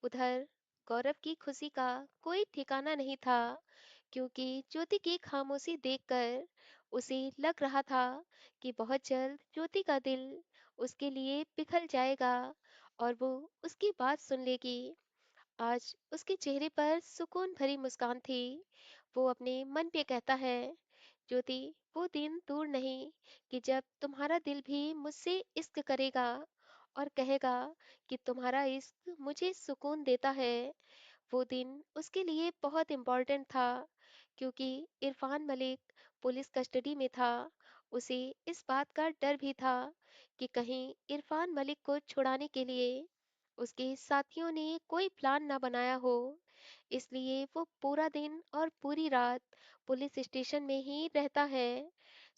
उधर गौरव की खुशी का कोई ठिकाना नहीं था, क्योंकि ज्योति की खामोशी देखकर उसे लग रहा था कि बहुत जल्द ज्योति का दिल उसके लिए पिघल जाएगा और वो उसकी बात सुन लेगी। आज उसके चेहरे पर सुकून भरी मुस्कान थी। वो अपने मन पे कहता है, ज्योति, वो दिन दूर नहीं कि जब तुम्हारा दिल भी मुझसे इश्क करेगा और कहेगा कि तुम्हारा इश्क मुझे सुकून देता है। वो दिन उसके लिए बहुत इम्पोर्टेंट था, क्योंकि इरफान मलिक पुलिस कस्टडी में था। उसे इस बात का डर भी था कि कहीं इरफान मलिक को छुड़ाने के लिए उसके साथियों ने कोई प्लान ना बनाया हो। इसलिए वो पूरा दिन और पूरी रात पुलिस स्टेशन में ही रहता है।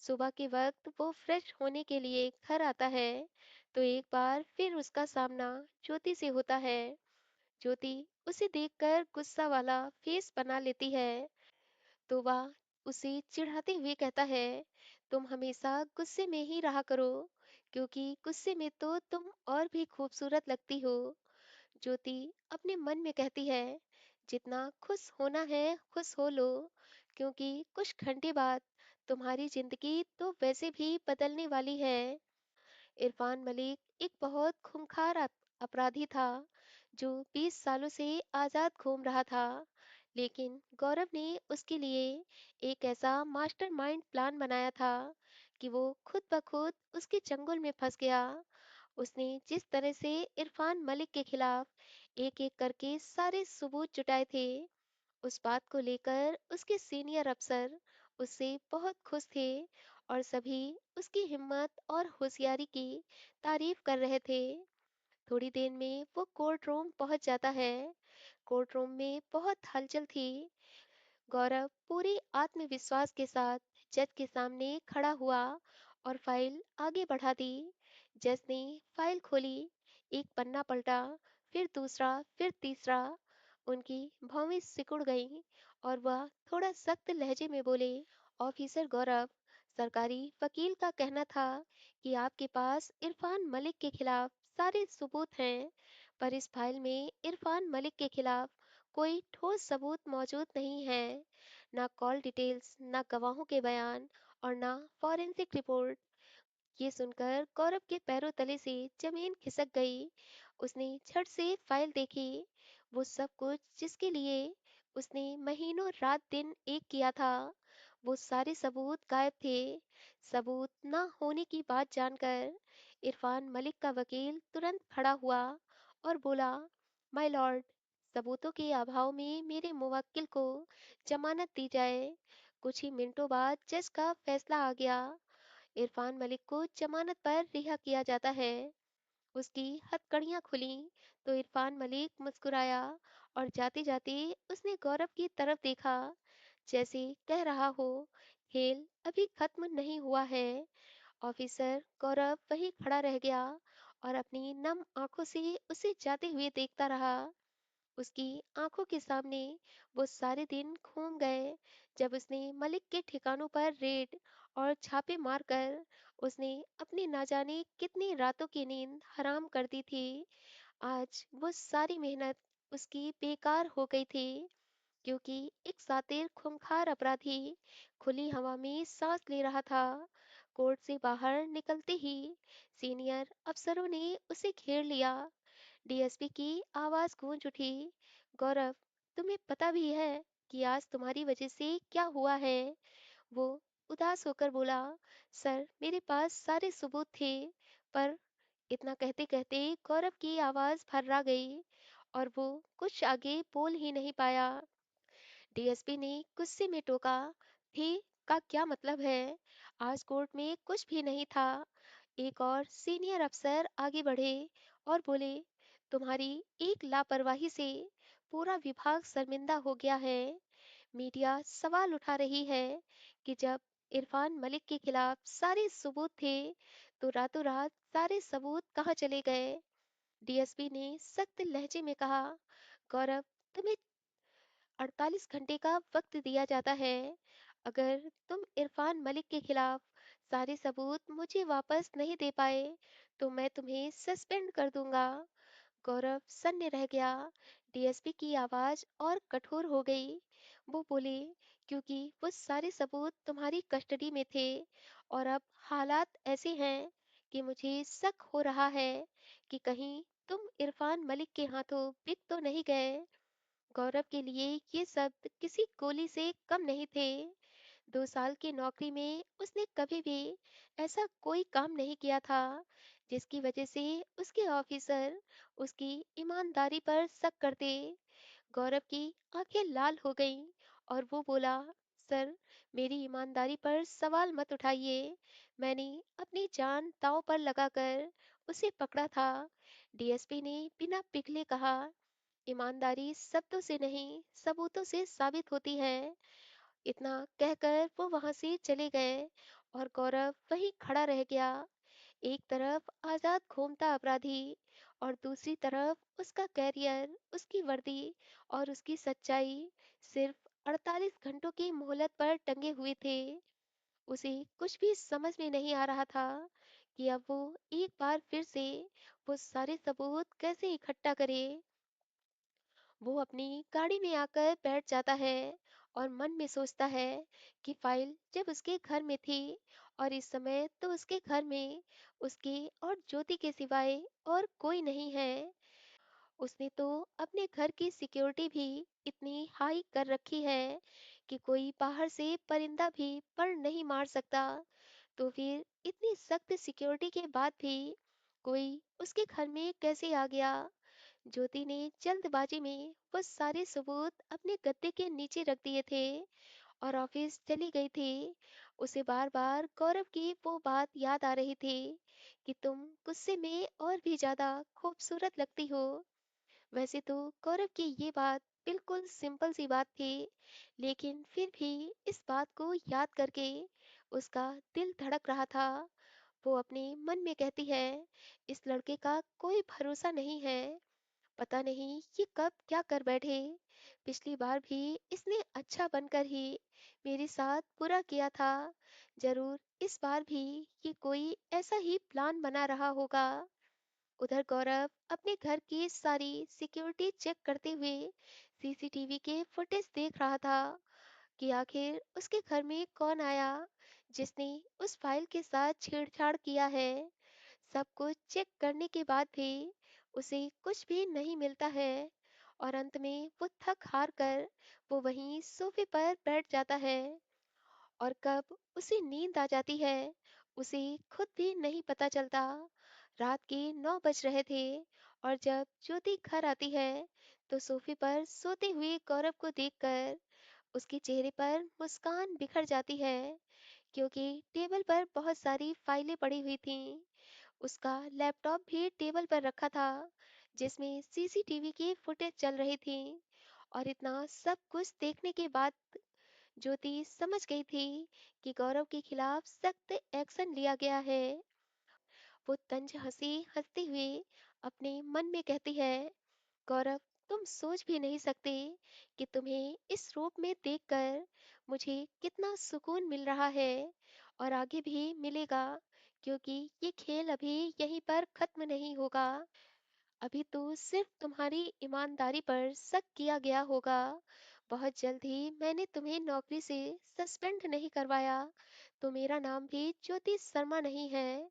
सुबह के वक्त वो फ्रेश होने के लिए घर आता है, तो एक बार फिर उसका सामना ज्योति से होता है। ज्योति उसे देखकर गुस्सा वाला फेस बना लेती है, तो वह उसे चिढ़ाते हुए कहता है, तुम हमेशा गुस्से में ही रहा करो, क्योंकि गुस्से में तो तुम और भी खूबसूरत लगती हो। ज्योति अपने मन में कहती है, जितना खुश होना है खुश हो लो, क्योंकि कुछ घंटे बाद तुम्हारी जिंदगी तो वैसे भी बदलने वाली है। इरफान मलिक एक बहुत खूंखार अपराधी था, जो 20 सालों से आजाद घूम रहा था। लेकिन गौरव ने उसके लिए एक ऐसा मास्टरमाइंड प्लान बनाया था कि वो खुद ब खुद उसके चंगुल में फंस गया। उसने जिस तरह से इरफान मलिक के खिलाफ एक एक करके सारे सबूत जुटाए थे, उस बात को लेकर उसके सीनियर अफसर उससे बहुत खुश थे और सभी उसकी हिम्मत और होशियारी की तारीफ कर रहे थे। थोड़ी देर में वो कोर्ट रूम पहुंच जाता है। कोर्ट रूम में बहुत हलचल थी। गौरव पूरी आत्मविश्वास के साथ जज के सामने खड़ा हुआ और फाइल आगे बढ़ा दी। जज ने फाइल खोली, एक पन्ना पलटा, फिर दूसरा, फिर तीसरा। उनकी भौहें सिकुड़ गईं और वह थोड़ा सख्त लहजे में बोले, ऑफिसर गौरव, सरकारी वकील का कहना था कि आपके पास इरफान मलिक के खिलाफ सारे सबूत हैं, पर इस फाइल में इरफान मलिक के खिलाफ कोई ठोस सबूत मौजूद नहीं है। ना कॉल डिटेल्स, ना गवाहों के बयान और ना फॉरेंसिक रिपोर्ट। ये सुनकर गौरव के पैरों तले से जमीन खिसक गई। उसने झट से फाइल देखी। वो सब कुछ जिसके लिए उसने महीनों रात दिन एक किया था, वो सारे सबूत गायब थे। सबूत ना होने की बात जानकर इरफान मलिक का वकील तुरंत खड़ा हुआ और बोला, माय लॉर्ड, सबूतों के अभाव में मेरे मुवक्किल को जमानत दी जाए। कुछ ही मिनटों बाद जज का फैसला आ गया। इरफान मलिक को जमानत पर रिहा किया जाता है। उसकी हथकड़ियां खुली तो इरफान मलिक मुस्कुराया और जाते जाते उसने गौरव की तरफ देखा, जैसे कह रहा हो, खेल अभी खत्म नहीं हुआ है। ऑफिसर गौरव वहीं खड़ा रह गया और अपनी नम आंखों से उसे जाते हुए देखता रहा। उसकी आंखों के सामने वो सारे दिन घूम गए जब उसने मलिक के ठिकानों पर रेड और छापे मारकर उसने अपनी ना जाने कितनी रातों की नींद हराम कर दी थी। आज वो सारी मेहनत उसकी बेकार हो गई थी, क्योंकि एक सातिर खूंखार अपराधी खुली हवा में सांस ले रहा था। कोर्ट से बाहर निकलते ही सीनियर अफसरों ने उसे घेर लिया। डीएसपी की आवाज गूंज उठी, गौरव, तुम्हें पता भी है कि आज तुम्हारी वजह से क्या हुआ है? वो उदास होकर बोला, सर, मेरे पास सारे सबूत थे, पर इतना कहते कहते गौरव की आवाज भर्रा गई और वो कुछ आगे बोल ही नहीं पाया। डीएसपी ने गुस्से में टोका, थे का क्या मतलब है? आज कोर्ट में कुछ भी नहीं था। एक और सीनियर अफसर आगे बढ़े और बोले, तुम्हारी एक लापरवाही से पूरा विभाग शर्मिंदा हो गया है। मीडिया सवाल उठा रही है कि जब इरफान मलिक के खिलाफ सारे सबूत थे, तो रातों रात सारे सबूत कहाँ चले गए? डीएसपी ने सख्त लहजे में कहा, गौरव, तुम्हें 48 घंटे का वक्त दिया जाता है। अगर तुम इरफान मलिक के खिलाफ सारे सबूत मुझे वापस नहीं दे पाए, तो मैं तुम्हें सस्पेंड कर दूंगा। गौरव सन्ने रह गया। डीएसपी की आवाज और कठोर हो गई। वो बोले, क्योंकि वो सारे सबूत तुम्हारी कस्टडी में थे और अब हालात ऐसे हैं कि मुझे शक हो रहा है कि कहीं तुम इरफान मलिक के हाथों बिक तो नहीं गए। गौरव के लिए ये शब्द किसी गोली से कम नहीं थे। 2 साल की नौकरी में उसने कभी भी ऐसा कोई काम नहीं किया था जिसकी वजह से उसके ऑफिसर उसकी ईमानदारी पर शक करते। गौरव की आंखें लाल हो गईं और वो बोला, सर, मेरी ईमानदारी पर सवाल मत उठाइए। मैंने अपनी जान दांव पर लगाकर उसे पकड़ा था। डीएसपी ने बिना पिघले कहा, ईमानदारी शब्दों से नहीं सबूतों से साबित होती है। इतना कहकर वो वहां से चले गए और गौरव वहीं खड़ा रह गया। एक तरफ आजाद घूमता अपराधी और दूसरी तरफ उसका कैरियर, उसकी वर्दी और उसकी सच्चाई सिर्फ 48 घंटों की मोहलत पर टंगे हुए थे। उसे कुछ भी समझ में नहीं आ रहा था कि अब वो एक बार फिर से वो सारे सबूत कैसे इकट्ठा करे। वो अपनी गाड़ी में आकर बैठ जाता है और मन में सोचता है कि फाइल जब उसके घर में थी और इस समय तो उसके घर में उसके और ज्योति के सिवाय और कोई नहीं है। उसने तो अपने घर की सिक्योरिटी भी इतनी हाई कर रखी है कि कोई बाहर से परिंदा भी पर नहीं मार सकता। तो फिर इतनी सख्त सिक्योरिटी के बाद भी कोई उसके घर में कैसे आ गया? ज्योति ने जल्दबाजी में वो सारे सबूत अपने गद्दे के नीचे रख दिए थे और ऑफिस चली गई थी। उसे बार बार गौरव की वो बात याद आ रही थी कि तुम गुस्से में और भी ज्यादा खूबसूरत लगती हो। वैसे तो गौरव की ये बात बिल्कुल सिंपल सी बात थी, लेकिन फिर भी इस बात को याद करके उसका दिल धड़क रहा था। वो अपने मन में कहती है, इस लड़के का कोई भरोसा नहीं है। पता नहीं ये कब क्या कर बैठे। पिछली बार भी इसने अच्छा बनकर ही मेरे साथ बुरा किया था। जरूर इस बार भी ये कोई ऐसा ही प्लान बना रहा होगा। उधर गौरव अपने घर की सारी सिक्योरिटी चेक करते हुए सीसीटीवी के फुटेज देख रहा था कि आखिर उसके घर में कौन आया जिसने उस फाइल के साथ छेड़छाड़ किया है। सब कुछ चेक करने के बाद भी उसे कुछ भी नहीं मिलता है और अंत में वो थक हार कर वो वहीं सोफे पर बैठ जाता है। और कब उसे नींद आ जाती है उसे खुद भी नहीं पता चलता। रात के 9 बज रहे थे और जब ज्योति घर आती है तो सोफे पर सोते हुए गौरव को देखकर उसके चेहरे पर मुस्कान बिखर जाती है, क्योंकि टेबल पर बहुत सारी फाइलें पड़ी हुई थीं। उसका लैपटॉप भी टेबल पर रखा था जिसमें सीसीटीवी की फुटेज चल रही थी। और इतना सब कुछ देखने के बाद ज्योति समझ गई थी कि गौरव के खिलाफ सख्त एक्शन लिया गया है। वो तंज हंसी हंसते हुए अपने मन में कहती है, गौरव, तुम सोच भी नहीं सकते कि तुम्हें इस रूप में देखकर मुझे कितना सुकून मिल रहा है और आगे भी मिलेगा, क्योंकि ये खेल अभी यहीं पर खत्म नहीं होगा। अभी तो सिर्फ तुम्हारी ईमानदारी पर शक किया गया होगा। बहुत जल्द ही मैंने तुम्हें नौकरी से सस्पेंड नहीं करवाया तो मेरा नाम भी ज्योति शर्मा नहीं है।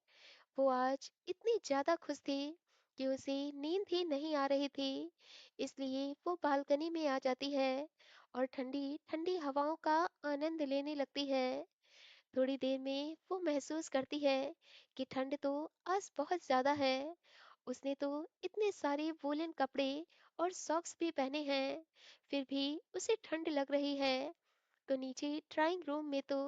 वो आज इतनी ज्यादा खुश थी कि उसे नींद ही नहीं आ रही थी, इसलिए वो बालकनी में आ जाती है और ठंडी ठंडी हवाओं का आनंद लेने लगती है। थोड़ी देर में वो महसूस करती है कि ठंड तो आज बहुत ज्यादा है। उसने तो इतने सारे वूलन कपड़े और सॉक्स भी पहने हैं, फिर भी उसे ठंड लग रही है। तो नीचे ड्राइंग रूम में तो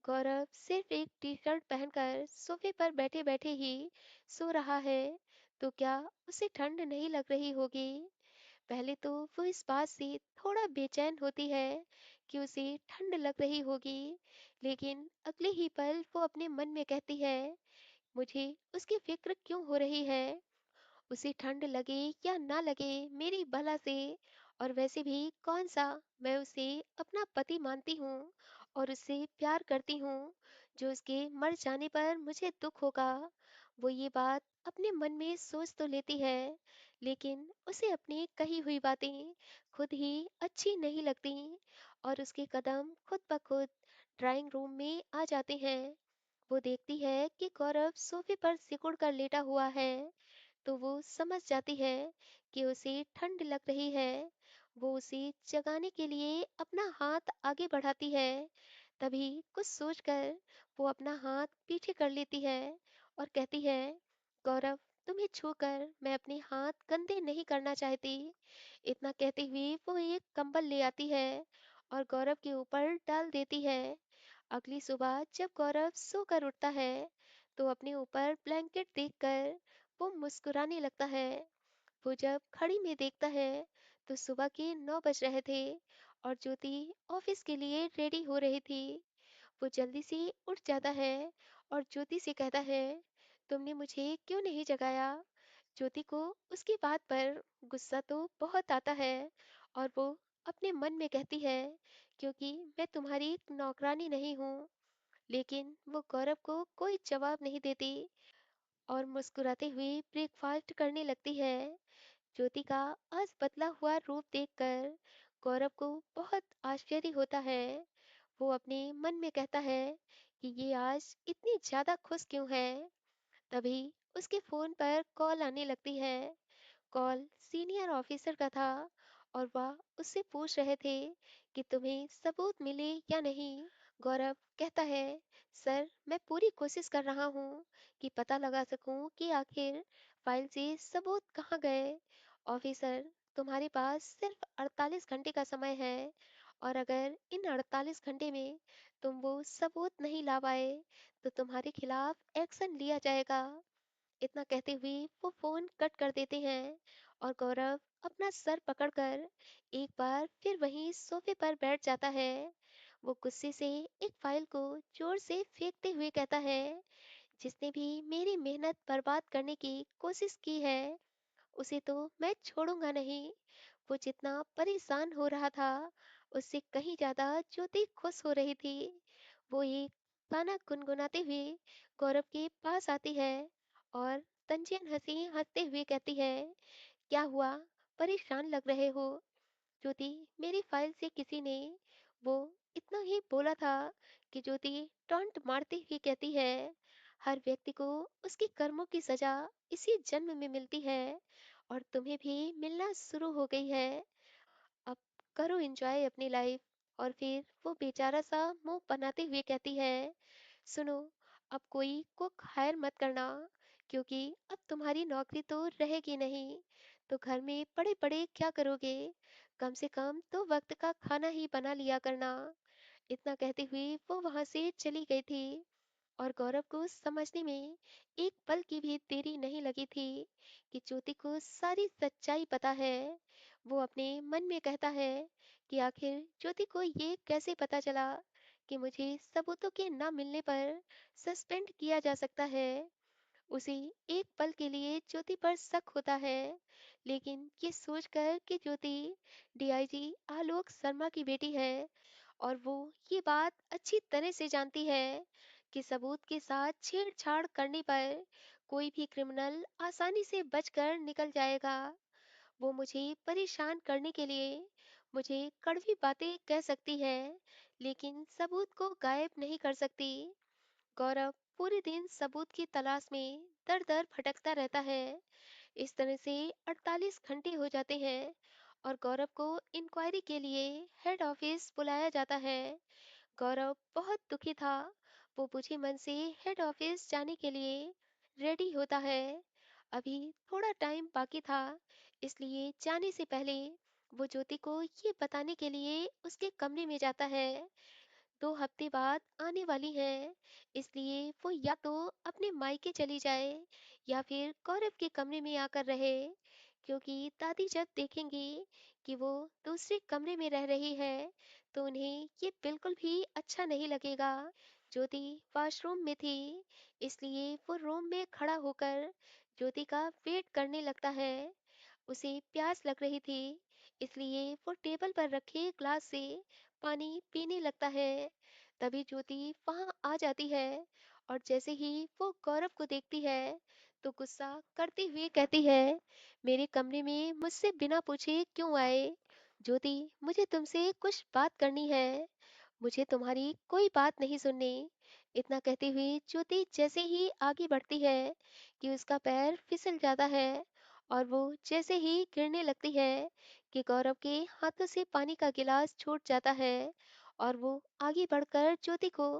गौरव सिर्फ एक टी शर्ट पहनकर सोफे पर बैठे बैठे ही सो रहा है। तो क्या उसे ठंड नहीं लग रही होगी? पहले तो वो इस बात से थोड़ा बेचैन होती है कि उसे ठंड लग रही होगी, लेकिन अगले ही पल वो अपने मन में कहती है, मुझे उसकी फिक्र क्यों हो रही है? उसे ठंड लगे या ना लगे मेरी भला से। और वैसे भी कौन सा, मैं उसे अपना पति मानती हूँ और उससे प्यार करती हूँ। जो उसके मर जाने पर मुझे दुख होगा, वो ये बात अपने मन में सोच तो लेती है, लेकिन उसे अपनी कही हुई बातें खुद ही अच्छी नहीं लगती और उसके कदम खुद ब खुद ड्राइंग रूम में आ जाते हैं। वो देखती है कि गौरव सोफे पर सिकुड़ कर लेटा हुआ है, तो वो समझ जाती है कि उसे ठंड लग रही है। वो उसे जगाने के लिए अपना हाथ आगे बढ़ाती है। तभी कुछ सोचकर वो अपना हाथ पीछे कर लेती है और कहती है, गौरव, तुम्हें छूकर मैं अपने हाथ गंदे नहीं करना चाहती। इतना कहते हुए वो एक कंबल ले आती है और गौरव के ऊपर डाल देती है। अगली सुबह जब गौरव सोकर उठता है, तो अपने ऊपर ब्लैंकेट देखकर वो मुस्कुराने लगता है। वो जब घड़ी में देखता है, तो सुबह के 9 बज रहे थे और ज्योति ऑफिस के लिए रेडी हो रही थी। वो जल्दी से उठ जाता है और ज्योति से कहता है, तुमने मुझे क्यों नहीं जगाया? ज्योति को उसकी बात पर गुस्सा तो बहुत आता है और वो अपने मन में कहती है, क्योंकि मैं तुम्हारी नौकरानी नहीं हूँ। लेकिन वो गौरव को कोई जवाब नहीं देती और मुस्कुराते हुए ब्रेकफास्ट करने लगती है। ज्योति का आज बदला हुआ रूप देखकर गौरव को बहुत आश्चर्य होता है। वो अपने मन में कहता है कि ये आज इतनी ज्यादा खुश क्यों है। तभी उसके फोन पर कॉल आने लगती है। कॉल सीनियर ऑफिसर का था और वह उससे पूछ रहे थे कि तुम्हें सबूत मिले या नहीं। गौरव कहता है, सर, मैं पूरी कोशिश कर रहा हूँ कि पता लगा सकूं कि आखिर फाइल से सबूत कहाँ गए। ऑफिसर, तुम्हारे पास सिर्फ 48 घंटे का समय है और अगर इन 48 घंटे में तुम वो सबूत नहीं ला पाए, तो तुम्हारे खिलाफ एक्शन लिया जाएगा। इतना कहते हुए वो फोन कट कर देते हैं और गौरव अपना सर पकड़कर एक बार फिर वहीं सोफे पर बैठ जाता है। वो गुस्से से एक फाइल को जोर से फेंकते हुए कहता है, जिसने भी मेरी मेहनत बर्बाद करने की कोशिश की है, उसे तो मैं छोड़ूंगा नहीं। वो जितना परेशान हो रहा था, उससे कहीं ज्यादा ज्योति खुश हो रही थी। वो एक गाना गुनगुनाते हुए गौरव के पास आती है और तंजियन हंसी हंसते हुए कहती है, क्या हुआ, परेशान लग रहे हो? ज्योति, मेरी फाइल से किसी ने वो इतना ही बोला था कि ज्योति टॉन्ट मारते हुए कहती है, हर व्यक्ति को उसके कर्मों की सजा इसी जन्म में मिलती है और तुम्हें भी मिलना शुरू हो गई है। अब करो एंजॉय अपनी लाइफ। और फिर वो बेचारा सा मुंह बनाते हुए कहती है, सुनो, अब कोई कुक हायर मत करना, क्योंकि अब तुम्हारी नौकरी तो रहेगी नहीं, तो घर में पड़े पड़े क्या करोगे? कम से कम तो वक्त का खाना ही बना लिया करना। इतना कहते हुए वो वहां से चली गई थी और गौरव को समझने में एक पल की भी देरी नहीं लगी थी कि ज्योति को सारी सच्चाई पता है। वो अपने मन में कहता है कि आखिर ज्योति को ये कैसे पता चला कि मुझे सबूतों के न मिलने पर सस्पेंड किया जा सकता है। उसे एक पल के लिए ज्योति पर शक होता है, लेकिन ये सोचकर कि ज्योति डीआईजी आलोक शर्मा की बेटी है और वो ये बात अच्छी तरह से जानती है कि सबूत के साथ छेड़छाड़ करने पर कोई भी क्रिमिनल आसानी से बचकर निकल जाएगा। वो मुझे परेशान करने के लिए मुझे कड़वी बातें कह सकती है, लेकिन सबूत को गायब नहीं कर सकती। गौरव पूरे दिन सबूत की तलाश में दर दर भटकता रहता है। इस तरह से 48 घंटे हो जाते हैं और गौरव को इंक्वायरी के लिए हेड ऑफिस बुलाया जाता है। गौरव बहुत दुखी था। वो बुझे मन से हेड ऑफिस जाने के लिए रेडी होता है। अभी थोड़ा टाइम बाकी था, इसलिए जाने से पहले वो ज्योति को ये बताने के लिए उसके कमरे में जाता है। 2 हफ्ते बाद आने वाली है, इसलिए वो या तो अपने मायके चली जाए या फिर गौरव के कमरे में आकर रहे, क्योंकि दादी जब देखेंगी कि वो दूसरे कमरे में रह रही है, तो उन्हें ये बिल्कुल भी अच्छा नहीं लगेगा। ज्योति वॉशरूम में थी, इसलिए वो रूम में खड़ा होकर ज्योति का वेट करने लगता है। उसे प्यास लग रही थी, इसलिए वो टेबल पर रखे ग्लास से पानी पीने लगता है। तभी ज्योति वहां आ जाती है और जैसे ही वो गौरव को देखती है, तो गुस्सा करते हुए कहती है, मेरे कमरे में मुझसे बिना पूछे क्यों आए? ज्योति, मुझे तुमसे कुछ बात करनी है। मुझे तुम्हारी कोई बात नहीं सुननी। इतना कहते हुए ज्योति जैसे ही आगे बढ़ती है कि उसका पैर फिसल जाता है, और वो जैसे ही गिरने लगती है कि गौरव के हाथों से पानी का गिलास छूट जाता है, और वो आगे बढ़कर ज्योति को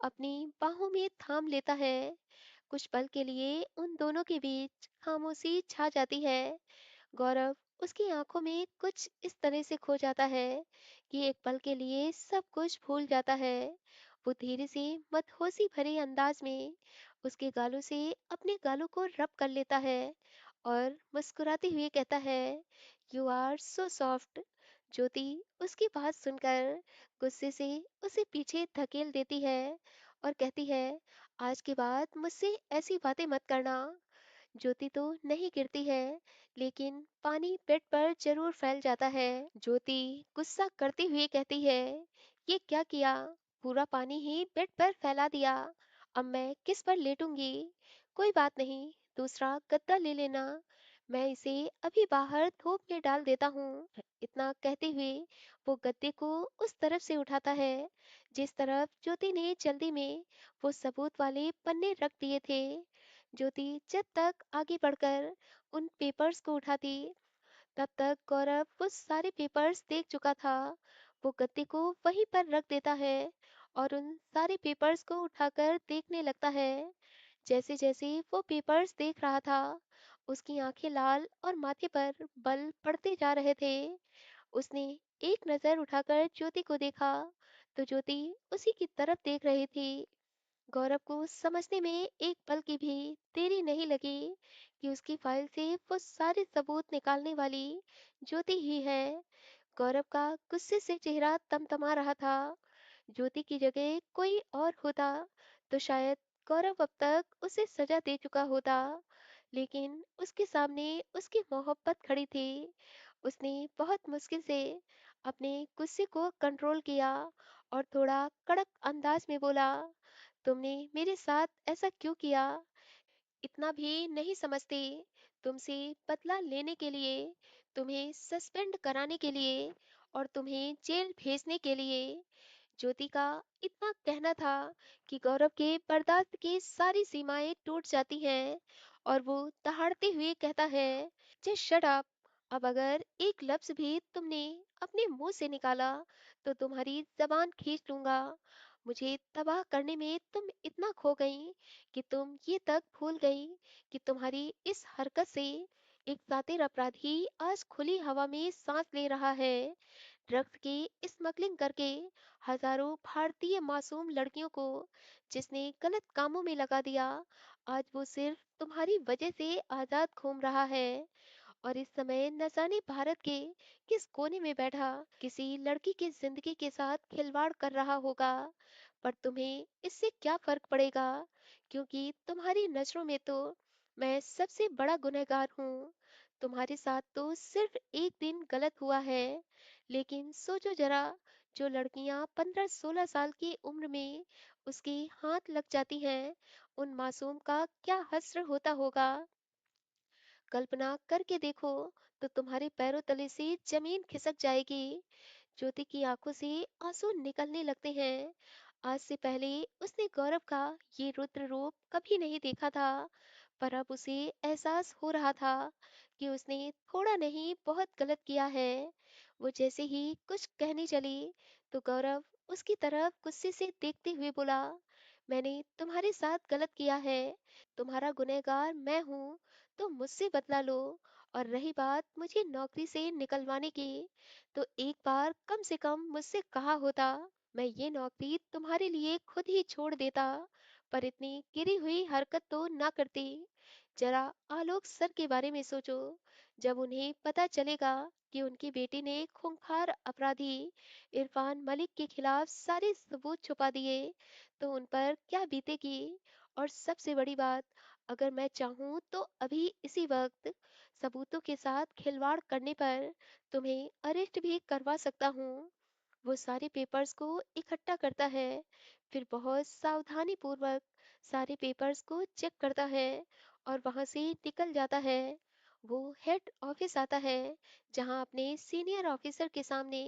अपनी बाहों में थाम लेता है। कुछ पल के लिए उन दोनों के बीच खामोशी छा जाती है। गौरव उसकी आंखों में कुछ इस तरह से खो जाता है कि एक पल के लिए सब कुछ भूल जाता है। वो धीरे से मदहोशी भरे अंदाज में उसके गालों से अपने गालों को रब कर लेता है और मुस्कुराते हुए कहता है, यू आर सो सॉफ्ट। ज्योति उसकी बात सुनकर गुस्से से उसे पीछे धकेल देती है और कहती है, आज के बाद मुझसे ऐसी बातें मत करना। ज्योति तो नहीं गिरती है, लेकिन पानी बेड पर जरूर फैल जाता है। ज्योति गुस्सा करते हुए कहती है, ये क्या किया? पूरा पानी ही बेड पर फैला दिया। अब मैं किस पर लेटूंगी? कोई बात नहीं, दूसरा गद्दा ले लेना। मैं इसे अभी बाहर धूप में डाल देता हूँ। इतना कहते हुए वो गद्दे को उस तरफ से उठाता है जिस तरफ ज्योति ने जल्दी में वो सबूत वाले पन्ने रख दिए थे। ज्योति जब तक आगे बढ़कर उन पेपर्स को उठाती, तब तक गौरव वो सारे पेपर्स देख चुका था। वो गद्दे को वहीं पर रख देता है और उन सारे पेपर्स को उठाकर देखने लगता है। जैसे जैसे वो पेपर्स देख रहा था, उसकी आंखें लाल और माथे पर बल पड़ते जा रहे थे। उसने एक नजर उठाकर ज्योति को देखा, तो ज्योति उसी की तरफ देख रही थी। गौरव को समझने में एक पल की भी देरी नहीं लगी कि उसकी फाइल से वो सारे सबूत निकालने वाली ज्योति ही है। गौरव का गुस्से से चेहरा तमतमा रहा था। ज्योति की जगह कोई और होता तो शायद गौरव अब तक उसे सजा दे चुका होता, लेकिन उसके सामने उसकी मोहब्बत खड़ी थी। उसने बहुत मुश्किल से अपने गुस्से को कंट्रोल किया और थोड़ा कड़क अंदाज में बोला, तुमने मेरे साथ ऐसा क्यों किया? इतना भी नहीं समझते? तुमसे बदला लेने के लिए, तुम्हें सस्पेंड कराने के लिए और तुम्हें जेल भेजने के लिए। ज्योति का इतना कहना था कि गौरव के बर्दाश्त की सारी सीमाएं टूट जाती हैं और वो दहाड़ते हुए कहता है, जस्ट शट अप। अब अगर एक लफ्ज भी तुमने अपने मुंह से निकाला तो तुम्हारी जबान खींच लूंगा। मुझे तबाह करने में तुम इतना खो गई कि तुम ये तक भूल गई कि तुम्हारी इस हरकत से एक शातिर अपराधी आज खुली हवा में सांस ले रहा है। ड्रग्स की स्मगलिंग करके हजारों भारतीय मासूम लड़कियों को जिसने गलत कामों में लगा दिया, आज वो सिर्फ तुम्हारी वजह से आजाद घूम रहा है। और इस समय न जाने भारत के किस कोने में बैठा किसी लड़की की जिंदगी के साथ खिलवाड़ कर रहा होगा। पर तुम्हें इससे क्या फर्क पड़ेगा, क्योंकि तुम्हारी नजरों में तो मैं सबसे बड़ा गुनहगार हूँ। तुम्हारे साथ तो सिर्फ एक दिन गलत हुआ है, लेकिन सोचो जरा, जो लड़कियां 15-16 साल की उम्र में उसके हाथ लग जाती हैं, उन मासूम का क्या हश्र होता होगा। कल्पना करके देखो तो तुम्हारे पैरों तले से जमीन खिसक जाएगी। ज्योति की आंखों से आंसू निकलने लगते हैं। आज से पहले उसने गौरव का ये रुद्र रूप कभी नहीं देखा था, पर अब उसे एहसास हो रहा था कि उसने थोड़ा नहीं बहुत गलत किया है। वो जैसे ही कुछ कहने चली तो गौरव उसकी तरफ गुस्से से देखते हुए बोला, मैंने तुम्हारे साथ गलत किया है, तुम्हारा गुनहगार मैं हूँ, तो मुझसे बदला लो। और रही बात मुझे नौकरी से निकलवाने की, तो एक बार कम से कम मुझसे कहा होता, मैं ये नौकरी तुम्हारे लिए खुद ही छोड़ देता। पर इतनी गिरी हुई हरकत तो ना करती। जरा आलोक सर के बारे में सोचो, जब उन्हें पता चलेगा कि उनकी बेटी ने खूंखार अपराधी इरफान मलिक के खिलाफ सारे सबूत छुपा दिए, तो उन पर क्या बीतेगी। और सबसे बड़ी बात, अगर मैं चाहूँ तो अभी इसी वक्त सबूतों के साथ खिलवाड़ करने पर तुम्हें अरेस्ट भी करवा सकता हूँ। वो सारे पेपर्स को इकट्ठा करता है, फिर बहुत सावधानी पूर्वक सारे पेपर्स को चेक करता है और वहां से निकल जाता है। वो हेड ऑफिस आता है, जहां अपने सीनियर ऑफिसर के सामने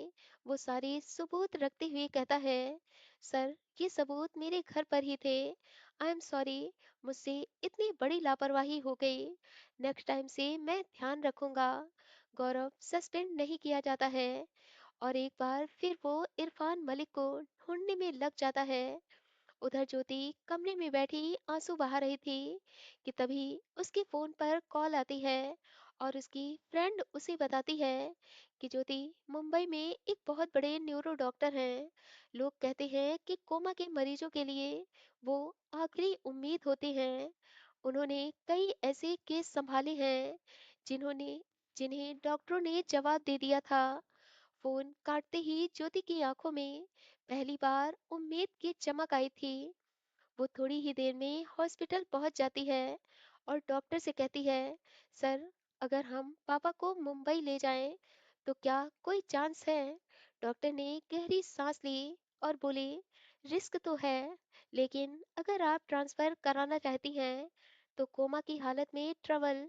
वो सारे सबूत रखते हुए कहता है, सर ये सबूत मेरे घर पर ही थे। आई एम सॉरी, मुझसे इतनी बड़ी लापरवाही हो गई। नेक्स्ट टाइम से मैं ध्यान रखूंगा। गौरव सस्पेंड नहीं किया जाता है और एक बार फिर वो इरफान मलिक को ढूंढने में लग जाता है। उधर ज्योति कमरे में बैठी आंसू बहा रही थी कि तभी उसके फोन पर कॉल आती है और उसकी फ्रेंड उसे बताती है कि ज्योति मुंबई में एक बहुत बड़े न्यूरो डॉक्टर हैं। लोग कहते हैं कि कोमा के मरीजों के लिए वो आखिरी उम्मीद होते हैं। उन्होंने कई ऐसे केस संभाले हैं जिन्होंने जिन्हें डॉक्टरों ने जवाब दे दिया था। फोन काटते ही ज्योति की आंखों में पहली बार उम्मीद की चमक आई थी। वो थोड़ी ही देर में हॉस्पिटल पहुंच जाती है और डॉक्टर से कहती है, सर अगर हम पापा को मुंबई ले जाएं तो क्या कोई चांस है? डॉक्टर ने गहरी सांस ली और बोले, रिस्क तो है, लेकिन अगर आप ट्रांसफर कराना चाहती हैं तो कोमा की हालत में ट्रेवल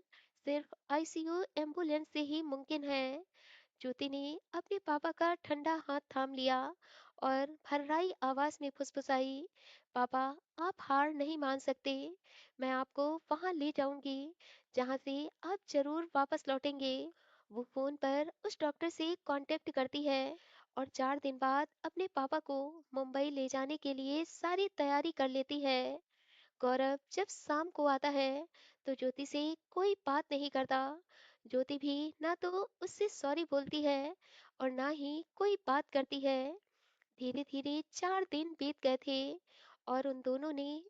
सिर्फ आईसीयू एम्बुलेंस से ही मुमकिन है। ज्योति ने अपने पापा का ठंडा हाथ थाम लिया और भर्राई आवाज में फुसफुसाई, पापा आप हार नहीं मान सकते। मैं आपको वहां ले जाऊंगी जहां से आप जरूर वापस लौटेंगे। वो फोन पर उस डॉक्टर से कांटेक्ट करती है और 4 दिन बाद अपने पापा को मुंबई ले जाने के लिए सारी तैयारी कर लेती है। गौरव जब शाम को आता है तो ज्योति से कोई बात नहीं करता। ज्योति भी ना तो उससे सॉरी बोलती है और ना ही कोई बात करती है। धीरे धीरे 4 दिन बीत गए थे और उन दोनों ने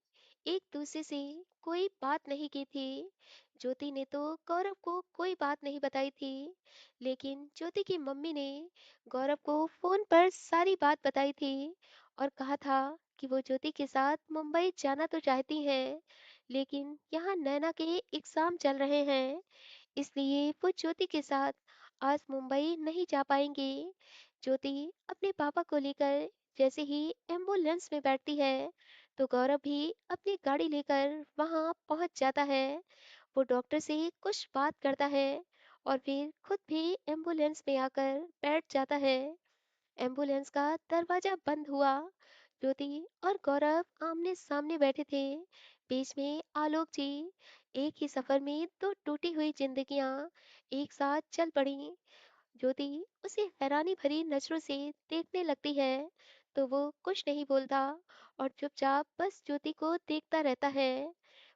एक दूसरे से कोई बात नहीं की थी। ज्योति ने तो गौरव को कोई बात नहीं बताई थी, लेकिन ज्योति की मम्मी ने गौरव को फोन पर सारी बात बताई थी और कहा था कि वो ज्योति के साथ मुंबई जाना तो चाहती हैं, लेकिन यहाँ नैना के एग्जाम चल रहे हैं, इसलिए वो ज्योति के साथ आज मुंबई नहीं जा पाएंगे। ज्योति अपने पापा को लेकर जैसे ही एम्बुलेंस में बैठती है तो गौरव भी अपनी गाड़ी लेकर वहां पहुंच जाता है। वो डॉक्टर से कुछ बात करता है और फिर खुद भी एम्बुलेंस में आकर बैठ जाता है। एम्बुलेंस का दरवाजा बंद हुआ। ज्योति और गौरव आमने सामने बैठे थे, बीच में आलोक जी। एक ही सफर में दो टूटी हुई जिंदगियां एक साथ चल पड़ी। ज्योति उसे हैरानी भरी नजरों से देखने लगती है तो वो कुछ नहीं बोलता और चुपचाप बस ज्योति को देखता रहता है,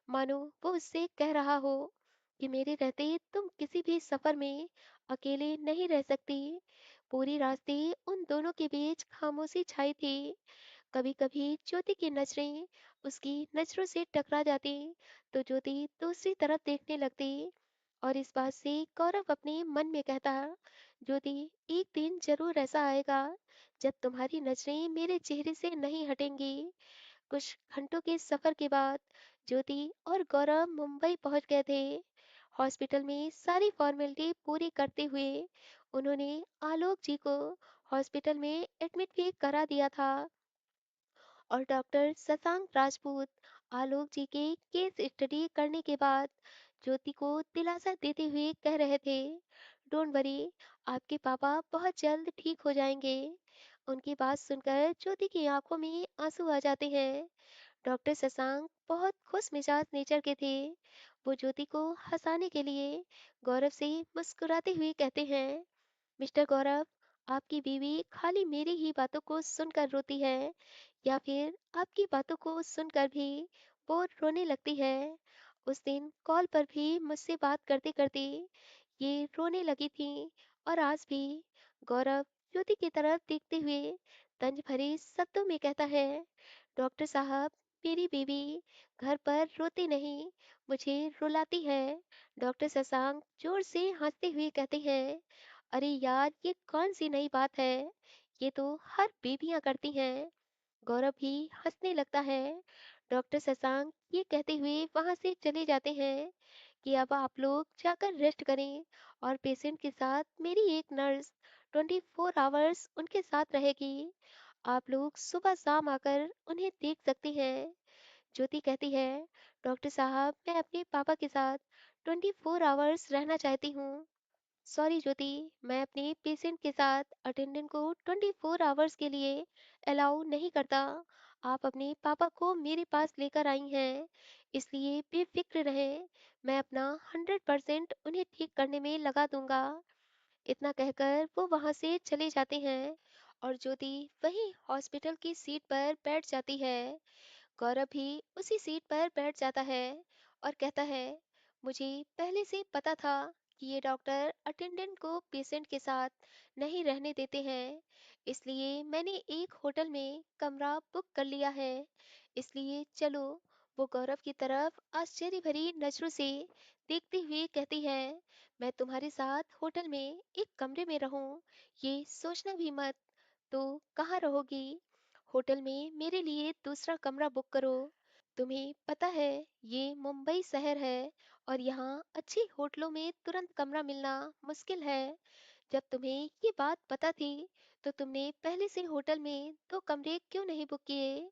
मानो वो उससे कह रहा हो कि मेरे रहते तुम किसी भी सफर में अकेले नहीं रह सकती। पूरी रास्ते उन दोनों के बीच खामोशी छाई थी। कभी कभी ज्योति की नजरें उसकी नजरों से टकरा जाती तो ज्योति दूसरी तरफ देखने लगती और इस बात से गौरव अपने मन में कहता, ज्योति एक दिन जरूर ऐसा आएगा जब तुम्हारी नजरें मेरे चेहरे से नहीं हटेंगी। कुछ घंटों के सफर के बाद ज्योति और गौरव मुंबई पहुंच गए थे। हॉस्पिटल में सारी फॉर्मेलिटी पूरी करते हुए उन्होंने आलोक जी को हॉस्पिटल में एडमिट भी करा दिया था और डॉक्टर शशांक राजपूत आलोक जी के केस स्टडी करने के बाद ज्योति को दिलासा देते हुए कह रहे थे, डोंट वरी, आपके पापा बहुत जल्द ठीक हो जाएंगे। उनकी बात सुनकर ज्योति की आंखों में आंसू आ जाते हैं। डॉक्टर शशांक बहुत खुश मिजाज नेचर के थे। वो ज्योति को हंसाने के लिए गौरव से मुस्कुराते हुए कहते हैं, मिस्टर गौरव, आपकी बीवी खाली मेरी ही बातों को सुनकर रोती है या फिर आपकी बातों को सुनकर भी वो रोने लगती है? उस दिन कॉल पर भी मुझसे बात करते करते ये रोने लगी थी और आज भी। गौरव ज्योति की तरफ देखते हुए तंज भरे शब्दों में कहता है, डॉक्टर साहब, मेरी बीवी घर पर रोती नहीं, मुझे रुलाती है। डॉक्टर शशांक जोर से हंसते हुए कहते हैं, अरे यार ये कौन सी नई बात है, ये तो हर बीवियां करती हैं। गौरव भी हंसने लगता है। डॉक्टर शशांक ये कहते हुए वहां से चले जाते हैं कि अब आप लोग जाकर रेस्ट करें और पेशेंट के साथ मेरी एक नर्स 24 आवर्स उनके साथ रहेगी। आप लोग सुबह शाम आकर उन्हें देख सकते हैं। ज्योति कहती है, डॉक्टर साहब मैं अपने पापा के साथ 24 आवर्स रहना चाहती हूँ। सॉरी ज्योति, मैं अपने पेशेंट के साथ अटेंडेंट को 24 आवर्स के लिए अलाउ नहीं करता। आप अपने पापा को मेरे पास लेकर आई हैं, इसलिए बेफिक्र रहे, मैं अपना 100% उन्हें ठीक करने में लगा दूंगा। इतना कहकर वो वहां से चले जाते हैं और ज्योति वहीं हॉस्पिटल की सीट पर बैठ जाती है। गौरव भी उसी सीट पर बैठ जाता है और कहता है, मुझे पहले से पता था कि ये डॉक्टर अटेंडेंट को पेशेंट के साथ नहीं रहने देते हैं, इसलिए मैंने एक होटल में कमरा बुक कर लिया है। इसलिए चलो। वो गौरव की तरफ आश्चर्य भरी नजरों से देखते हुए कहती है, मैं तुम्हारे साथ होटल में एक कमरे में रहूं, ये सोचना भी मत। तो कहाँ रहोगी? होटल में मेरे लिए दूसरा कमरा बुक करो। तुम्हें पता है ये मुंबई शहर है और यहाँ अच्छे होटलों में तुरंत कमरा मिलना मुश्किल है। जब तुम्हें ये बात पता थी तो तुमने पहले से होटल में दो कमरे क्यों नहीं बुक किए?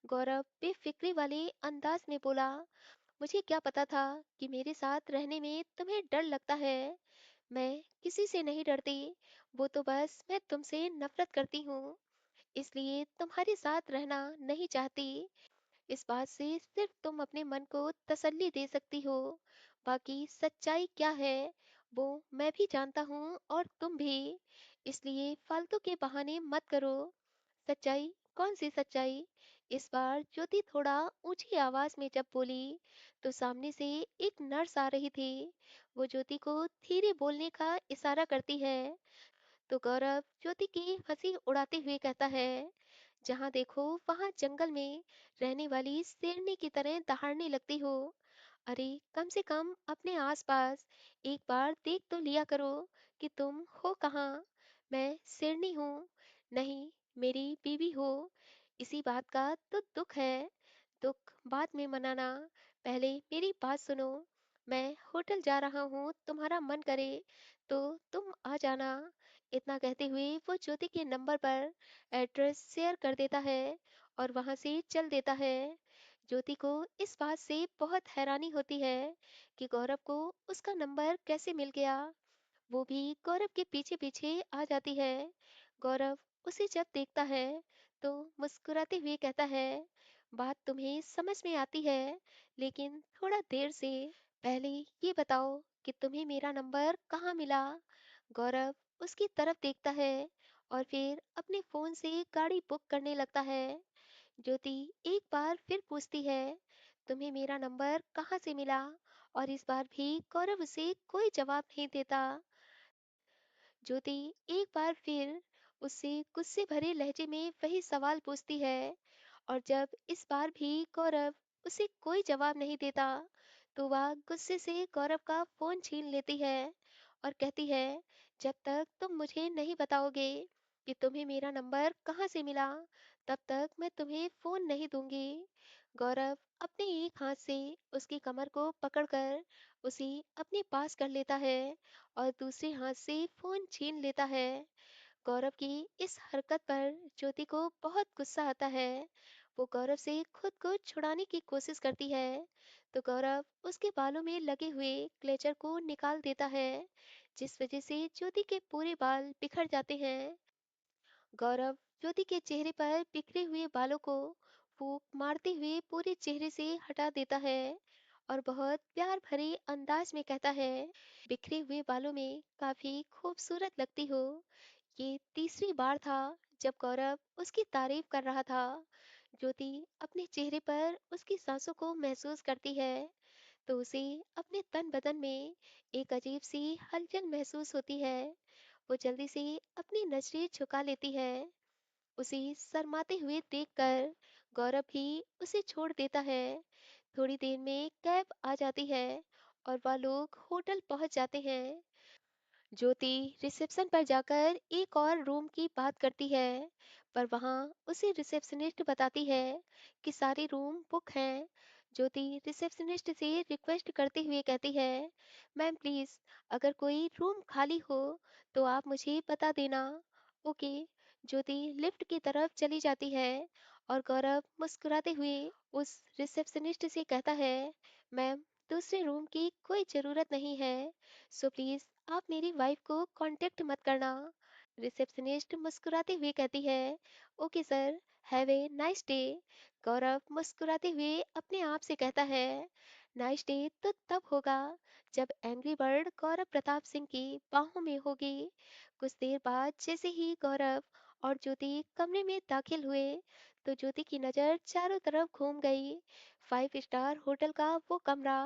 गौरव बेफिक्री वाले अंदाज में बोला, मुझे क्या पता था कि मेरे साथ रहने में तुम्हें डर लगता है। मैं किसी से नहीं डरती, वो तो बस मैं तुमसे नफरत करती हूँ, इसलिए तुम्हारे साथ रहना नहीं चाहती। इस बात से सिर्फ तुम अपने मन को तसल्ली दे सकती हो, बाकी सच्चाई क्या है वो मैं भी जानता हूँ और तुम भी। इसलिए फालतू के बहाने मत करो। सच्चाई? कौन सी सच्चाई? इस बार ज्योति थोड़ा ऊंची आवाज में जब बोली तो सामने से एक नर्स आ रही थी। वो ज्योति को धीरे बोलने का इशारा करती है तो गौरव ज्योति की हंसी उड़ाते हुए कहता है, जहाँ देखो वहां जंगल में रहने वाली शेरनी की तरह दहाड़ने लगती हो। अरे कम से कम अपने आसपास एक बार देख तो लिया करो कि तुम हो कहाँ। मैं शेरनी हूँ? नहीं, मेरी बीवी हो। इसी बात का तो दुख है। दुख बाद में मनाना, पहले मेरी बात सुनो। मैं होटल जा रहा हूँ, तुम्हारा मन करे तो तुम आ जाना। इतना कहते हुए वो ज्योति के नंबर पर एड्रेस शेयर कर देता है और वहां से चल देता है। ज्योति को इस बात से बहुत हैरानी होती है कि गौरव को उसका नंबर कैसे मिल गया। वो भी गौरव के पीछे पीछे आ जाती है। गौरव उसे जब देखता है तो मुस्कुराते हुए कहता है, बात तुम्हें समझ में आती है, लेकिन थोड़ा देर से। पहले ये बताओ कि तुम्हें मेरा नंबर कहाँ मिला? गौरव उसकी तरफ देखता है और फिर अपने फोन से गाड़ी बुक करने लगता है। ज्योति एक बार फिर पूछती है, तुम्हें मेरा नंबर कहाँ से मिला? और इस बार भी गौरव उसे कोई जवाब नहीं देता। ज्योति एक बार फिर उससे गुस्से भरे लहजे में वही सवाल पूछती है और जब इस बार भी गौरव उसे कोई जवाब नहीं देता तो वह गुस्से से गौरव का फोन छीन लेती है और कहती है, जब तक तुम मुझे नहीं बताओगे कि तुम्हें मेरा नंबर कहाँ से मिला, तब तक मैं तुम्हें फोन नहीं दूंगी। गौरव अपने एक हाथ से उसकी कमर को पकड़कर उसे अपने पास कर लेता है और दूसरे हाथ से फोन छीन लेता है। गौरव की इस हरकत पर ज्योति को बहुत गुस्सा आता है। वो गौरव से खुद को छुड़ाने की कोशिश करती है तो गौरव उसके बालों में लगे हुए क्लेचर को निकाल देता है, जिस वजह से ज्योति के पूरे बाल बिखर जाते हैं। गौरव ज्योति के चेहरे पर बिखरे हुए बालों को फूंक मारते हुए पूरे चेहरे से हटा देता है और बहुत प्यार भरे अंदाज में कहता है, बिखरे हुए बालों में काफी खूबसूरत लगती हो। ये तीसरी बार था जब गौरव उसकी तारीफ कर रहा था। ज्योति अपने चेहरे पर उसकी सांसों को महसूस करती है तो उसे अपने तन बदन में एक अजीब सी हलचल महसूस होती है। वो जल्दी से अपनी नजरें झुका लेती है। उसे शर्माते हुए देखकर गौरव भी उसे छोड़ देता है। थोड़ी देर में कैब आ जाती है और वह लोग होटल पहुंच जाते हैं। ज्योति रिसेप्शन पर जाकर एक और रूम की बात करती है पर वहां उसे रिसेप्शनिस्ट बताती है कि सारे रूम बुक हैं। ज्योति रिसेप्शनिस्ट से रिक्वेस्ट करते हुए कहती है, मैम प्लीज, अगर कोई रूम खाली हो तो आप मुझे बता देना। ओके। ज्योति लिफ्ट की तरफ चली जाती है और गौरव मुस्कुराते हुए उस रिसेप्शनिस्ट से कहता है, मैम, दूसरे रूम की कोई ज़रूरत नहीं है, सो प्लीज़ आप मेरी वाइफ को कांटेक्ट मत करना। रिसेप्शनिस्ट मुस्कुराते हुए कहती है, okay sir, have a nice day. Gaurav मुस्कुराते हुए अपने आप से कहता है, नाइस डे तो तब होगा जब एंग्री बर्ड गौरव प्रताप सिंह की बाहों में होगी। कुछ देर बाद जैसे ही गौरव और ज्योति कमरे में दाखिल हुए तो ज्योति की नज़र चारों तरफ घूम गई। 5 स्टार होटल का वो कमरा,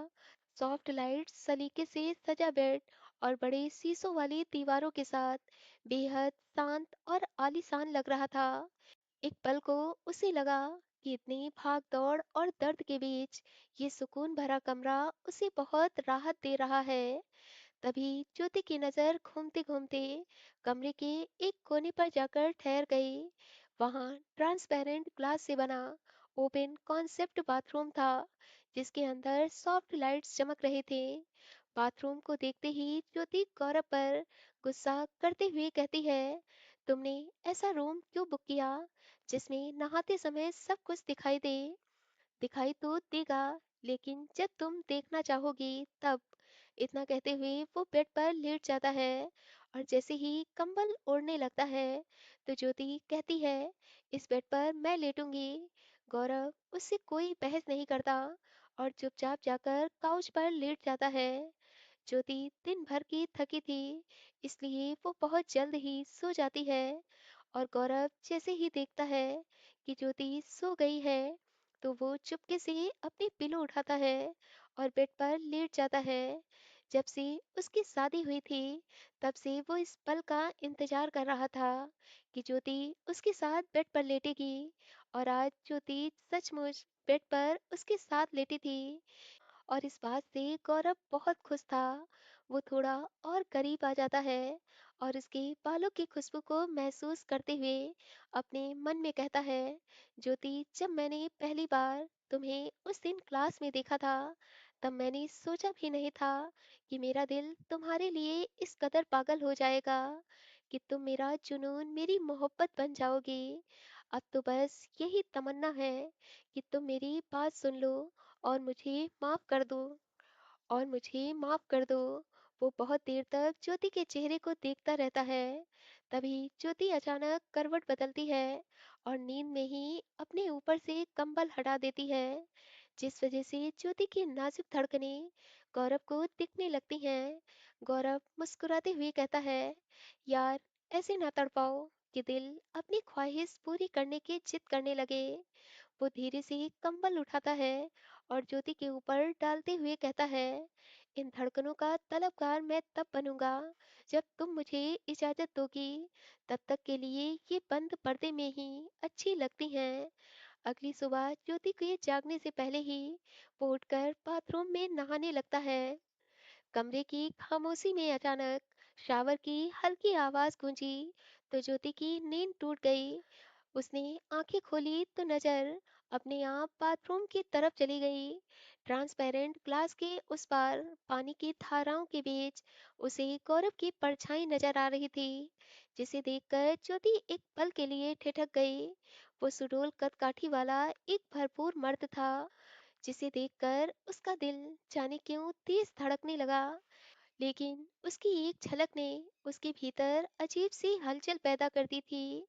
सॉफ्ट लाइट, सलीके से सजा बेड और बड़े शीशों वाली दीवारों के साथ बेहद शांत और आलीशान लग रहा था। एक पल को उसे लगा कि इतनी भाग दौड़ और दर्द के बीच ये सुकून भरा कमरा उसे बहुत राहत दे रहा है। तभी ज्योति की नजर घूमते घूमते कमरे के एक कोने पर जाकर ठहर गई। वहां ट्रांसपेरेंट ग्लास से बना ओपन कॉन्सेप्ट बाथरूम था, जिसके अंदर सॉफ्ट लाइट्स चमक रहे थे। बाथरूम को देखते ही ज्योति गौरव पर गुस्सा करते हुए कहती है, तुमने ऐसा रूम क्यों बुक किया जिसमें नहाते समय सब कुछ दिखाई दे? दिखाई तो देगा, लेकिन जब तुम देखना चाहोगी तब। इतना कहते हुए वो बेड पर लेट जाता है और जैसे ही कंबल ओढ़ने लगता है तो ज्योति कहती है, इस बेड पर मैं लेटूंगी। गौरव उससे कोई बहस नहीं करता और चुपचाप जाकर काउच पर लेट जाता है। ज्योति दिन भर की थकी थी, इसलिए वो बहुत जल्द ही सो जाती है। और गौरव जैसे ही देखता है कि ज्योति सो गई है तो वो चुपके से अपनी पिलो उठाता है और बेड पर लेट जाता है। जब से उसकी शादी हुई थी तब से वो इस पल का इंतजार कर रहा था कि ज्योति उसके साथ बेड पर लेटेगी। और आज ज्योति सचमुच बेड पर उसके साथ लेटी थी और इस बात से गौरव बहुत खुश था। वो थोड़ा और करीब आ जाता है और उसके बालों की खुशबू को महसूस करते हुए अपने मन में कहता है, ज्योति, जब मैंने पहली बार तुम्हें उस दिन क्लास में देखा था तब मैंने सोचा भी नहीं था कि मेरा दिल तुम्हारे लिए इस कदर पागल हो जाएगा, कि तुम मेरा जुनून, मेरी मोहब्बत बन जाओगी। अब तो बस यही तमन्ना है कि तुम मेरी बात सुन लो और मुझे माफ कर दो, और मुझे माफ कर दो। वो बहुत देर तक ज्योति के चेहरे को देखता रहता है। तभी ज्योति अचानक करवट बदलती है और नींद में ही अपने ऊपर से कंबल हटा देती है, जिस वजह से ज्योति की नाजुक धड़कनें गौरव को दिखने लगती हैं। गौरव मुस्कुराते हुए कहता है, यार, ऐसे ना तड़पाओ कि दिल अपनी ख्वाहिश पूरी करने की जिद करने लगे। वो धीरे से कंबल उठाता है और ज्योति के ऊपर डालते हुए कहता है, इन धड़कनों का तलबगार मैं तब बनूंगा जब तुम मुझे इजाजत दोगी। तब तक के लिए ये बंद पर्दे में ही अच्छी लगती हैं। अगली सुबह ज्योति के जागने से पहले ही वो उठकर बाथरूम में नहाने लगता है। कमरे की खामोशी में अचानक शावर की हल्की आवाज गूंजी तो ज्योति की नींद टूट गई। उसने आंखें खोली तो नजर अपने आप बाथरूम की तरफ चली गई। ट्रांसपेरेंट ग्लास के उस पार पानी की धाराओं के बीच उसे गौरव की परछाई नजर आ रही थी, जिसे देखकर ज्योति एक पल के लिए ठिठक गई। वो सुडोल कदकाठी वाला एक भरपूर मर्द था, जिसे देखकर उसका दिल जाने क्यों तेज धड़कने लगा। लेकिन उसकी एक झलक ने उसके भीतर अजीब सी हलचल पैदा कर दी थी।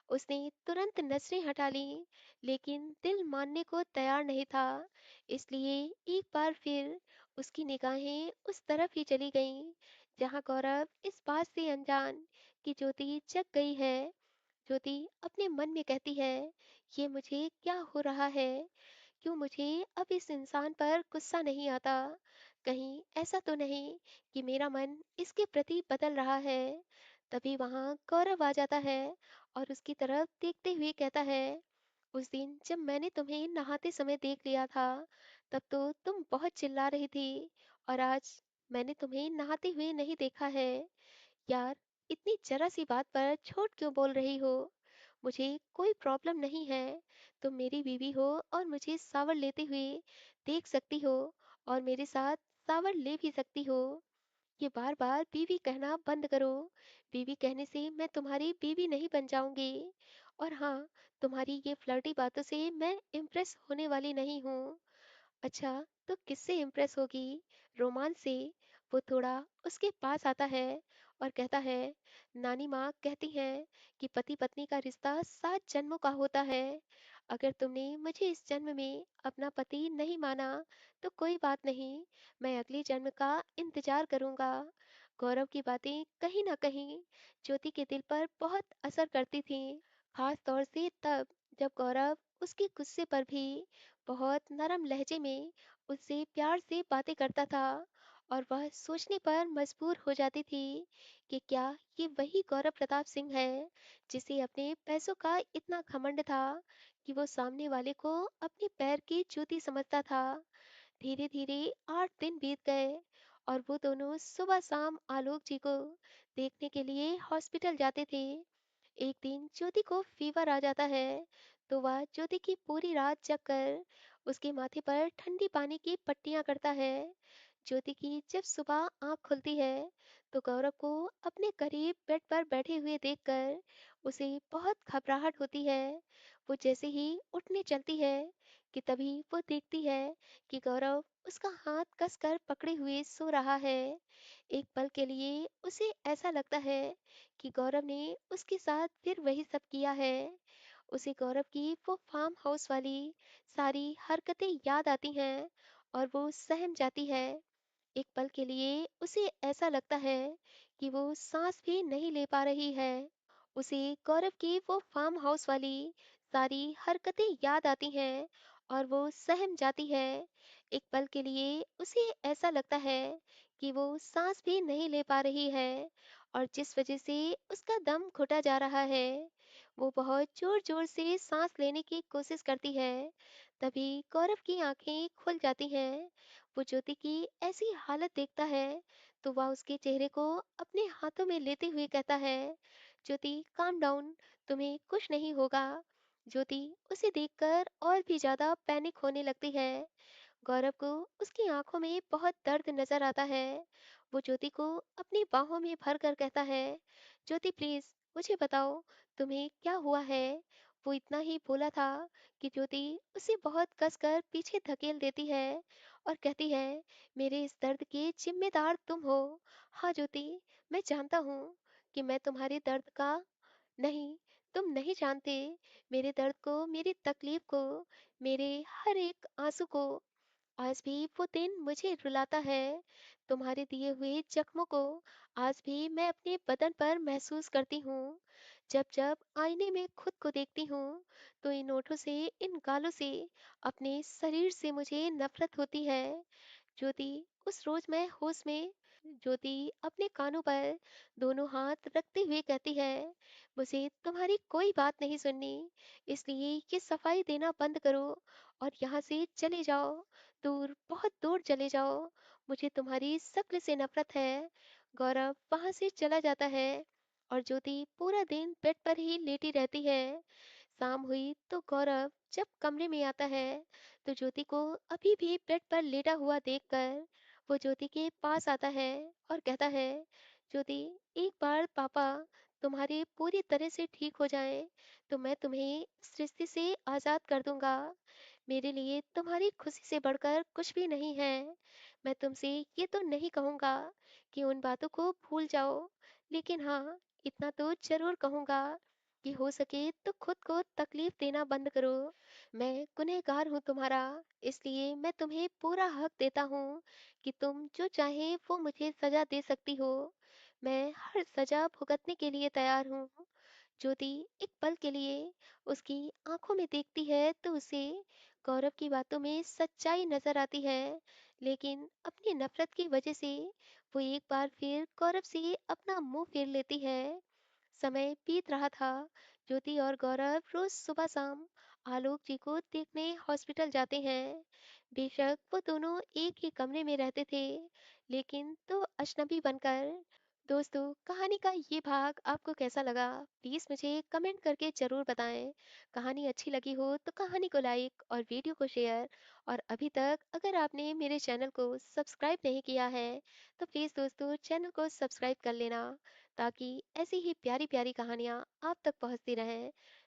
उसने तुरंत नजरें हटा लीं, लेकिन दिल मानने को तैयार नहीं था। इसलिए एक बार फिर उसकी निगाहें उस तरफ ही चली गईं, जहां गौरव इस बात से अनजान कि ज्योति जग गई है। ज्योति अपने मन में कहती है, ये मुझे क्या हो रहा है? क्यों मुझे अब इस इंसान पर गुस्सा नहीं आता? कहीं ऐसा तो नहीं कि मेरा मन इसके प्रति बदल रहा है? तभी वहां गौरव आ जाता है और उसकी तरफ देखते हुए कहता है, उस दिन जब मैंने तुम्हें नहाते समय देख लिया था तब तो तुम बहुत चिल्ला रही थी, और आज मैंने तुम्हें नहाते हुए नहीं देखा है। यार, इतनी जरा सी बात पर झूठ क्यों बोल रही हो? मुझे कोई प्रॉब्लम नहीं है, तुम मेरी बीवी हो और मुझे शावर लेते हुए देख सकती हो और मेरे साथ शावर ले भी सकती हो। ये बार-बार बीवी कहना बंद करो। बीवी कहने से मैं तुम्हारी बीवी नहीं बन जाऊँगी। और हाँ, तुम्हारी ये फ्लर्टी बातों से मैं इम्प्रेस होने वाली नहीं हूँ। अच्छा, तो किससे इम्प्रेस होगी? रोमांस से। वो थोड़ा उसके पास आता है और कहता है, नानी माँ कहती हैं कि पति-पत्नी का रिश्ता 7 जन्मों का होता है। अगर तुमने मुझे इस जन्म में अपना पति नहीं माना, तो कोई बात नहीं, मैं अगले जन्म का इंतज़ार करूँगा। गौरव की बातें कहीं न कहीं ज्योति के दिल पर बहुत असर करती थीं, खास तौर से तब जब गौरव उसके गुस्से पर भी बहुत नरम लहजे में उससे प्यार से बातें करता था। और वह सोचने पर मजबूर हो जाती थी कि क्या ये वही गौरव प्रताप सिंह है जिसे अपने पैसों का इतना घमंड था कि वो सामने वाले को अपने पैर की जूती समझता था। धीरे धीरे 8 दिन बीत गए और वो दोनों सुबह शाम आलोक जी को देखने के लिए हॉस्पिटल जाते थे। एक दिन ज्योति को फीवर आ जाता है, तो वह ज्योति की पूरी रात जगकर उसके माथे पर ठंडी पानी की पट्टियां करता है। ज्योति की जब सुबह आंख खुलती है, तो गौरव को अपने करीब बेड पर बैठे हुए देखकर उसे बहुत घबराहट होती है। वो जैसे ही उठने चलती है कि तभी वो देखती है कि गौरव उसका हाथ कसकर पकड़े हुए सो रहा है। एक पल के लिए उसे ऐसा लगता है कि गौरव ने उसके साथ फिर वही सब किया है। उसे गौरव की वो फार्म हाउस वाली सारी हरकतें याद आती हैं और वो सहम जाती है। एक पल के लिए उसे ऐसा लगता है कि वो सांस भी नहीं ले पा रही है। उसे गौरव की वो फार्म हाउस वाली सारी हरकतें याद आती हैं और वो सहम जाती है। एक पल के लिए उसे ऐसा लगता है कि वो सांस भी नहीं ले पा रही है और जिस वजह से उसका दम घुटा जा रहा है। वो बहुत जोर जोर से सांस लेने की कोशिश करती है। तभी गौरव की आंखें खुल जाती हैं। वो ज्योति की ऐसी हालत देखता है, तो वह उसके चेहरे को अपने हाथों में लेते हुए कहता है, ज्योति काम डाउन, तुम्हें कुछ नहीं होगा। ज्योति उसे देखकर और भी ज्यादा पैनिक होने लगती है। गौरव को उसकी आंखों में बहुत दर्द नजर आता है। वो ज्योति को अपनी बाहों में भर कर कहता है, ज्योति प्लीज मुझे बताओ, तुम्हें क्या हुआ है। वो इतना ही बोला था कि ज्योति उसे बहुत कसकर पीछे धकेल देती है और कहती है, मेरे इस दर्द के जिम्मेदार तुम हो। हाँ ज्योति, मैं जानता हूँ कि मैं तुम्हारे दर्द का नहीं, तुम नहीं जानते मेरे दर्द को, मेरी तकलीफ को, मेरे हर एक आंसू को। आज भी वो दिन मुझे रुलाता है। तुम्हारे दिए हुए जख्मों को आज भी मैं अपने बदन पर महसूस करती हूँ। जब जब आईने में खुद को देखती हूँ, तो इन ओठों से, इन गालों से, अपने शरीर से मुझे नफरत होती है। ज्योति उस रोज मैं होश में, ज्योति अपने कानों पर दोनों हाथ रखते हुए कहती है, मुझे तुम्हारी कोई बात नहीं सुननी, इसलिए ये सफाई देना बंद करो और यहाँ से चले जाओ, दूर, बहुत दूर चले जाओ। मुझे तुम्हारी शक्ल से नफरत है। गौरव वहां से चला जाता है और ज्योति पूरा दिन बेड पर ही लेटी रहती है। शाम हुई तो गौरव जब कमरे में आता है, तो ज्योति को अभी भी बेड पर लेटा हुआ देखकर वो ज्योति के पास आता है और कहता है, ज्योति, एक बार पापा तुम्हारे पूरी तरह से ठीक हो जाएं, तो मैं तुम्हें इस रिश्ते से आज़ाद कर दूंगा। मेरे लिए तुम्हारी खुशी से बढ़कर कुछ भी नहीं है। मैं तुमसे ये तो नहीं कहूँगा कि उन बातों को भूल जाओ, लेकिन हाँ, इतना तो ज़रूर कहूँगा कि हो सके तो खुद को तकलीफ देना बंद करो। मैं गुनहगार हूँ तुम्हारा, इसलिए मैं तुम्हें पूरा हक देता हूँ कि तुम जो चाहे वो मुझे सज़ा दे सकती हो। मैं हर सज़ा भुगतने के लिए तैयार हूँ। ज्योति एक पल के लिए उसकी आंखों में देखती है, तो उसे गौरव की बातों में सच्चाई नजर आती है। लेकिन अपनी नफरत की वजह से वो एक बार फिर गौरव से अपना मुंह फेर लेती है। समय बीत रहा था। ज्योति और गौरव रोज सुबह शाम आलोक जी को देखने हॉस्पिटल जाते हैं। बेशक वो दोनों एक ही कमरे में रहते थे, लेकिन तो अजनबी बनकर। दोस्तों, कहानी का ये भाग आपको कैसा लगा? प्लीज़ मुझे कमेंट करके ज़रूर बताएं। कहानी अच्छी लगी हो तो कहानी को लाइक और वीडियो को शेयर। और अभी तक अगर आपने मेरे चैनल को सब्सक्राइब नहीं किया है तो प्लीज़ दोस्तों चैनल को सब्सक्राइब कर लेना, ताकि ऐसी ही प्यारी प्यारी कहानियाँ आप तक पहुँचती रहें।